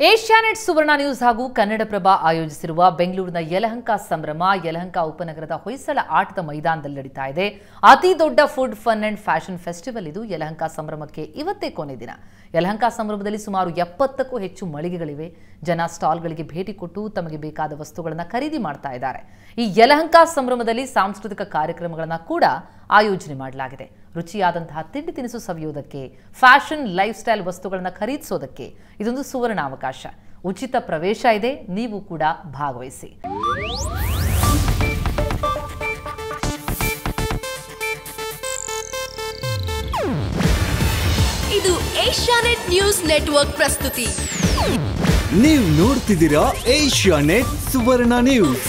Asianet ಸುವರ್ಣ news ಹಾಗೂ ಕನ್ನಡಪ್ರಭ ಆಯೋಜಿಸಿರುವ ಬೆಂಗಳೂರಿನ ಯಲಹಂಕ ಸಂಭ್ರಮ ಯಲಹಂಕ ಉಪನಗರದ ಹೊಯ್ಸಳ ಆಟದ ಮೈದಾನದಲ್ಲಿ ನಡೀತಾ ಇದೆ. ಅತಿ ದೊಡ್ಡ food fun and fashion festival ಇದು. ಯಲಹಂಕ ಸಂಭ್ರಮಕ್ಕೆ ಇವತ್ತೇ ಕೊನೆ ದಿನ. ಯಲಹಂಕ ಸಂಭ್ರಮದಲ್ಲಿ ಸುಮಾರು 70ಕ್ಕೂ ಹೆಚ್ಚು ಮಳಿಗೆಗಳಿವೆ. ಜನ ಸ್ಟಾಲ್ಗಳಿಗೆ ಭೇಟಿ ಕೊಟ್ಟು ತಮಗೆ ಬೇಕಾದ ವಸ್ತುಗಳನ್ನು ಖರೀದಿ ಮಾಡ್ತಾ ಇದ್ದಾರೆ. ಈ ಯಲಹಂಕ ಸಂಭ್ರಮದಲ್ಲಿ ಸಾಂಸ್ಕೃತಿಕ ಕಾರ್ಯಕ್ರಮಗಳನ್ನು ಕೂಡ ಆಯೋಜನೆ ಮಾಡಲಾಗಿದೆ. ರುಚಿಯಾದಂತಹ ತಿಂಡಿ ತಿನಿಸು ಸವಿಯೋದಕ್ಕೆ, ಫ್ಯಾಷನ್ ಲೈಫ್ ಸ್ಟೈಲ್ ವಸ್ತುಗಳನ್ನು ಖರೀದಿಸೋದಕ್ಕೆ ಇದೊಂದು ಸುವರ್ಣ ಅವಕಾಶ. ಉಚಿತ ಪ್ರವೇಶ ಇದೆ, ನೀವು ಕೂಡ ಭಾಗವಹಿಸಿ. ಇದು ಏಷ್ಯಾನೆಟ್ ನ್ಯೂಸ್ ನೆಟ್ವರ್ಕ್ ಪ್ರಸ್ತುತಿ. ನೀವು ನೋಡ್ತಿದ್ದೀರಾ ಏಷ್ಯಾನೆಟ್ ಸುವರ್ಣ ನ್ಯೂಸ್.